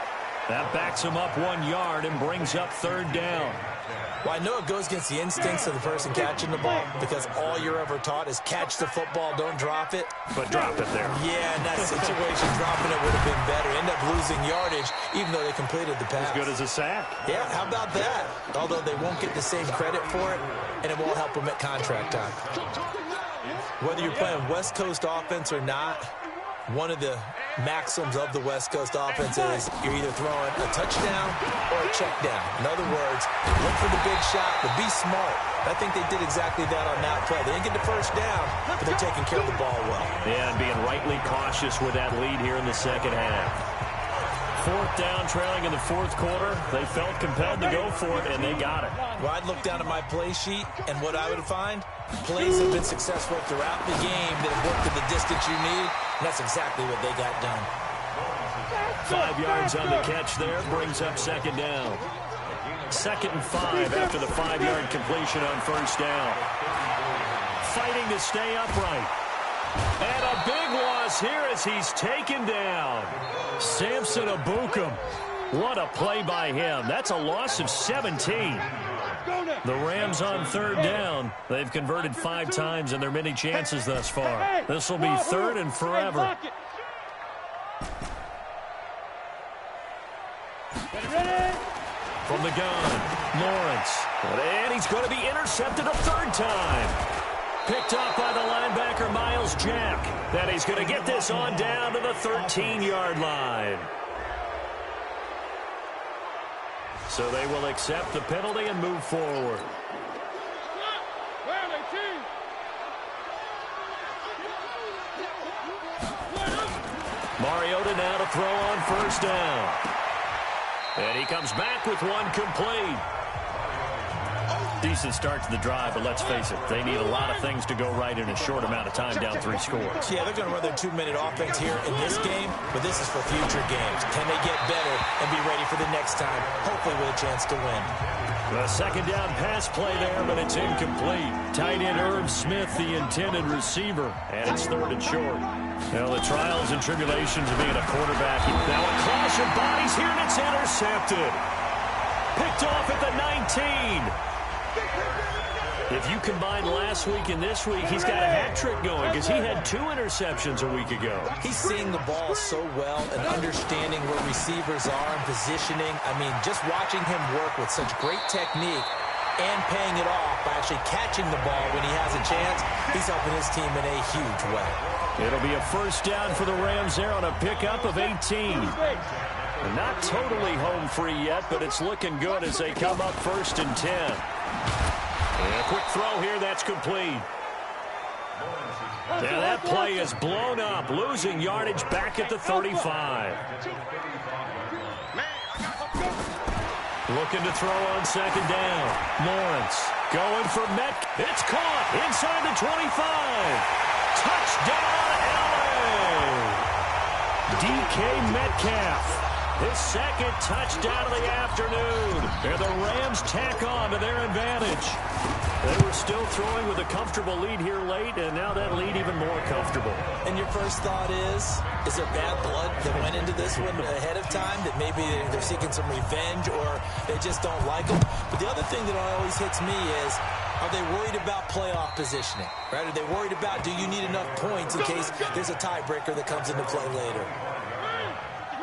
That backs him up 1 yard and brings up 3rd down. Well, I know it goes against the instincts of the person catching the ball because all you're ever taught is catch the football, don't drop it. But drop it there. Yeah, in that situation, dropping it would have been better. End up losing yardage, even though they completed the pass. As good as a sack. Yeah, how about that? Although they won't get the same credit for it, and it won't help them at contract time. Whether you're playing West Coast offense or not, one of the maxims of the West Coast offense is you're either throwing a touchdown or a check down. In other words, look for the big shot, but be smart. I think they did exactly that on that play. They didn't get the first down, but they're taking care of the ball well. Yeah, and being rightly cautious with that lead here in the second half. 4th down, trailing in the 4th quarter. They felt compelled to go for it, and they got it. Well, I'd look down at my play sheet, and what I would find, plays have been successful throughout the game that have worked to the distance you need, and that's exactly what they got done. 5 yards on the catch there, brings up 2nd down. 2nd and 5 after the 5-yard completion on 1st down. Fighting to stay upright. And a big loss here as he's taken down. Samson Ebukam. What a play by him. That's a loss of 17. The Rams on 3rd down. They've converted 5 times in their many chances thus far. This will be 3rd and forever. From the gun, Lawrence. And he's going to be intercepted a 3rd time. Picked off by the linebacker, Miles Jack. And he's going to get this on down to the 13-yard line. So they will accept the penalty and move forward. Mariota now to throw on 1st down. And he comes back with one complete. Decent start to the drive, but let's face it, they need a lot of things to go right in a short amount of time, down 3 scores. Yeah, they're going to run their 2-minute offense here in this game, but this is for future games. Can they get better and be ready for the next time, hopefully with a chance to win? The 2nd down pass play there, but it's incomplete. Tight end Irv Smith, the intended receiver, and it's 3rd and short. Now the trials and tribulations of being a quarterback. Now a clash of bodies here, and it's intercepted. Picked off at the 19. If you combine last week and this week, he's got a hat trick going because he had 2 interceptions a week ago. He's seeing the ball so well and understanding where receivers are and positioning. I mean, just watching him work with such great technique and paying it off by actually catching the ball when he has a chance, he's helping his team in a huge way. It'll be a 1st down for the Rams there on a pickup of 18. And not totally home free yet, but it's looking good as they come up 1st and 10. And a quick throw here, that's complete. Yeah, that play is blown up, losing yardage back at the 35. Looking to throw on 2nd down. Lawrence going for Metcalf. It's caught inside the 25. Touchdown, LA! DK Metcalf. His 2nd touchdown of the afternoon. And the Rams tack on to their advantage. They were still throwing with a comfortable lead here late, and now that lead even more comfortable. And your first thought is there bad blood that went into this one ahead of time, that maybe they're seeking some revenge or they just don't like them? But the other thing that always hits me is, are they worried about playoff positioning? Right? Are they worried about, do you need enough points in case there's a tiebreaker that comes into play later?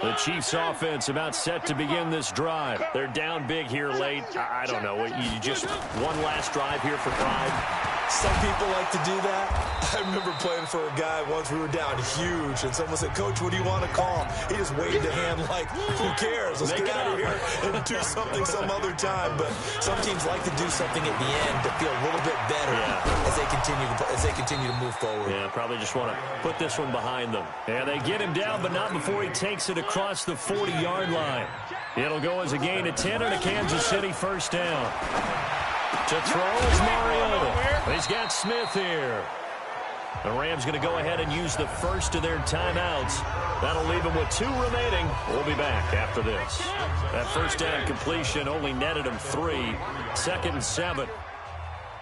The Chiefs offense about set to begin this drive. They're down big here late. I don't know. You just one last drive here for pride. Some people like to do that. I remember playing for a guy once. We were down huge, and someone said, "Coach, what do you want to call?" He just waved a hand like, who cares? Let's get out of here and do something some other time. But some teams like to do something at the end to feel a little bit better as they continue to move forward. Yeah, probably just want to put this one behind them. And they get him down, but not before he takes it across the 40-yard line. It'll go as a gain of 10 and a Kansas City 1st down. To throw is Mariota. He's got Smith here. The Rams going to go ahead and use the first of their timeouts. That'll leave them with 2 remaining. We'll be back after this. That 1st down completion only netted him 3. 2nd and 7.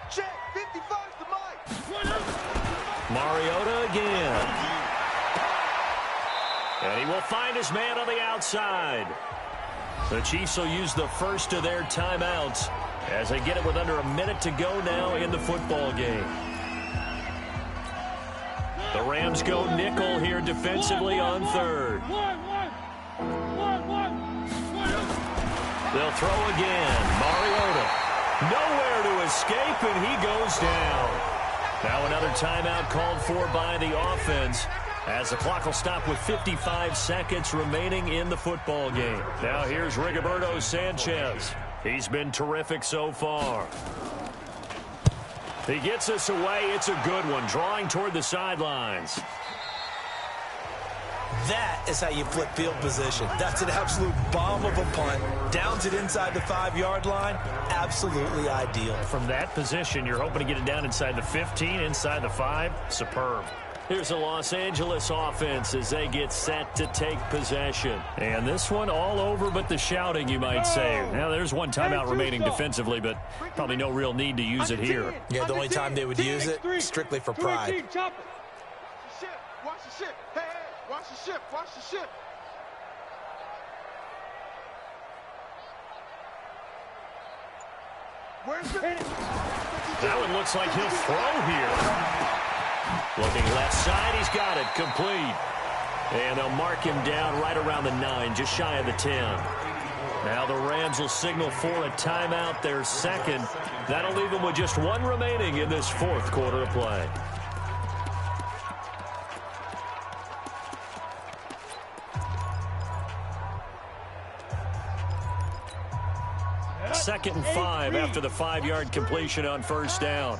Check, 55 to Mike. Mariota again. And he will find his man on the outside. The Chiefs will use the first of their timeouts as they get it with under a minute to go now in the football game. The Rams go nickel here defensively on 3rd. They'll throw again. Mariota. Nowhere to escape, and he goes down. Now another timeout called for by the offense, as the clock will stop with 55 seconds remaining in the football game. Now here's Rigoberto Sanchez. He's been terrific so far. He gets us away. It's a good one, drawing toward the sidelines. That is how you flip field position. That's an absolute bomb of a punt. Downs it inside the 5-yard line. Absolutely ideal. From that position, you're hoping to get it down inside the 15, inside the 5. Superb. Here's the Los Angeles offense as they get set to take possession. And this one all over but the shouting, you might say. Now, there's one timeout remaining defensively, but probably no real need to use it here. Yeah, the only time they would use it, strictly for pride. Watch the ship. Hey, watch the ship. Watch the ship. Where's the... That one looks like he'll throw here. Looking left side, he's got it, complete. And they'll mark him down right around the 9, just shy of the 10. Now the Rams will signal for a timeout, their 2nd. That'll leave them with just 1 remaining in this 4th quarter of play. Second and 5 after the 5-yard completion on 1st down.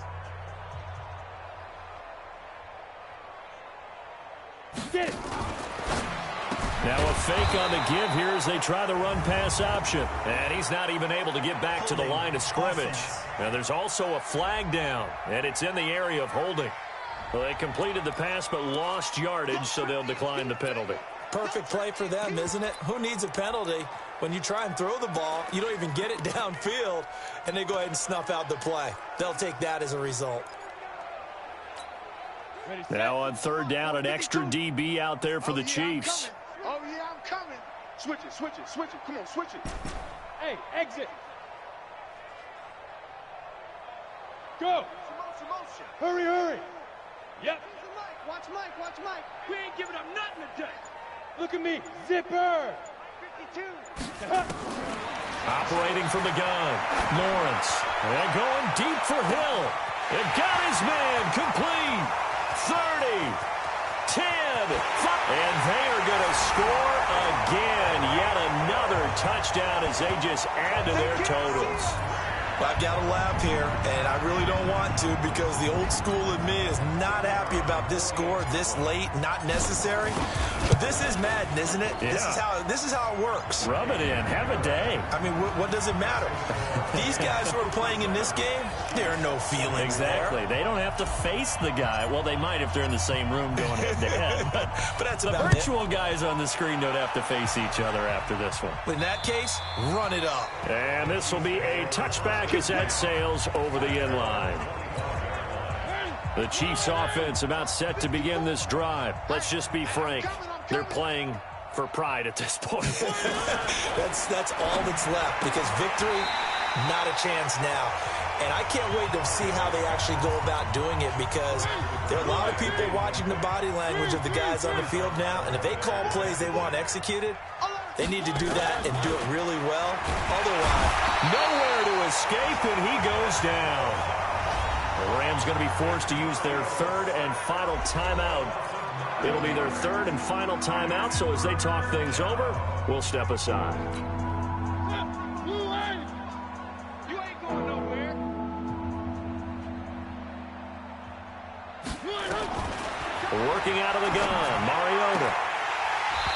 Now a fake on the give here as they try the run-pass option. And he's not even able to get back to the line of scrimmage. Now there's also a flag down, and it's in the area of holding. Well, they completed the pass but lost yardage, so they'll decline the penalty. Perfect play for them, isn't it? Who needs a penalty? When you try and throw the ball, you don't even get it downfield, and they go ahead and snuff out the play. They'll take that as a result. Now on 3rd down, an extra DB out there for the Chiefs. Oh, yeah, I'm coming. Switch it, switch it, switch it. Come on, switch it. Hey, exit. Go. Motion. Hurry, hurry. Yep. Watch Mike, watch Mike. We ain't giving up nothing today. Look at me. Zipper. 52. Operating from the gun. Lawrence. And going deep for Hill. It got his man complete. 30. 10. And they are going to score again. Yet another touchdown as they just add to their totals. Well, I've got to laugh here, and I really don't want to because the old school in me is not happy about this score this late, not necessary. But this is Madden, isn't it? Yeah. This is how it works. Rub it in. Have a day. I mean, what does it matter? These guys who are playing in this game, there are no feelings Exactly. there. They don't have to face the guy. Well, they might if they're in the same room going head-to-head. But that's the about virtual guys on the screen don't have to face each other after this one. In that case, run it up. And this will be a touchback as that sails over the end line. The Chiefs offense about set to begin this drive. Let's just be frank. They're playing for pride at this point. That's all that's left because victory, not a chance now. And I can't wait to see how they actually go about doing it because there are a lot of people watching the body language of the guys on the field now. And if they call plays they want executed, they need to do that and do it really well. Otherwise, nowhere to escape, and he goes down. The Rams going to be forced to use their third and final timeout. It'll be their third and final timeout, so as they talk things over, we'll step aside. You ain't going nowhere. Working out of the gun, Mariota.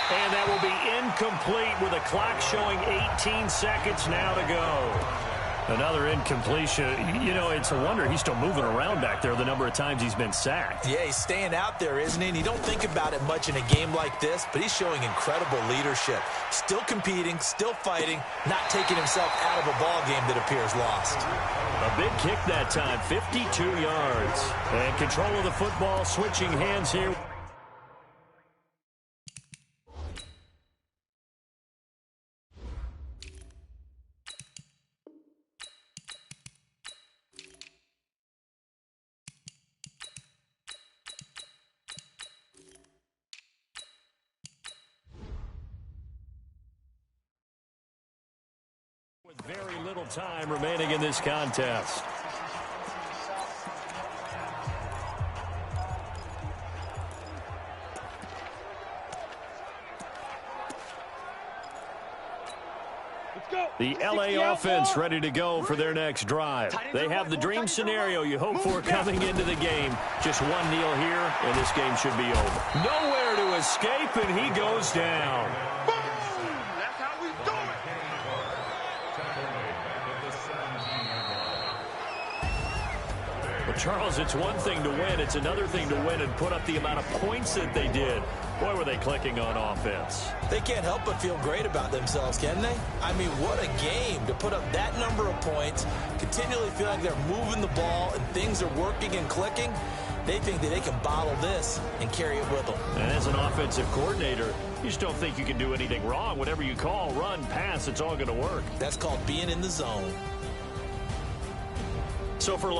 And that will be incomplete with a clock showing 18 seconds now to go. Another incompletion. You know, it's a wonder he's still moving around back there the number of times he's been sacked. yeah, he's staying out there, isn't he? And you don't think about it much in a game like this, but he's showing incredible leadership. Still competing, still fighting, not taking himself out of a ball game that appears lost. A big kick that time, 52 yards. And control of the football, switching hands here. With very little time remaining in this contest. The LA offense ready to go for their next drive. They have the dream scenario you hope for coming into the game. Just one kneel here, and this game should be over. Nowhere to escape, and he goes down. That's how we do it. Well, Charles, it's one thing to win. It's another thing to win and put up the amount of points that they did. Boy, were they clicking on offense. They can't help but feel great about themselves, can they? I mean, what a game to put up that number of points, continually feel like they're moving the ball and things are working and clicking. They think that they can bottle this and carry it with them. And as an offensive coordinator, you just don't think you can do anything wrong. Whatever you call, run, pass, it's all going to work. That's called being in the zone. So for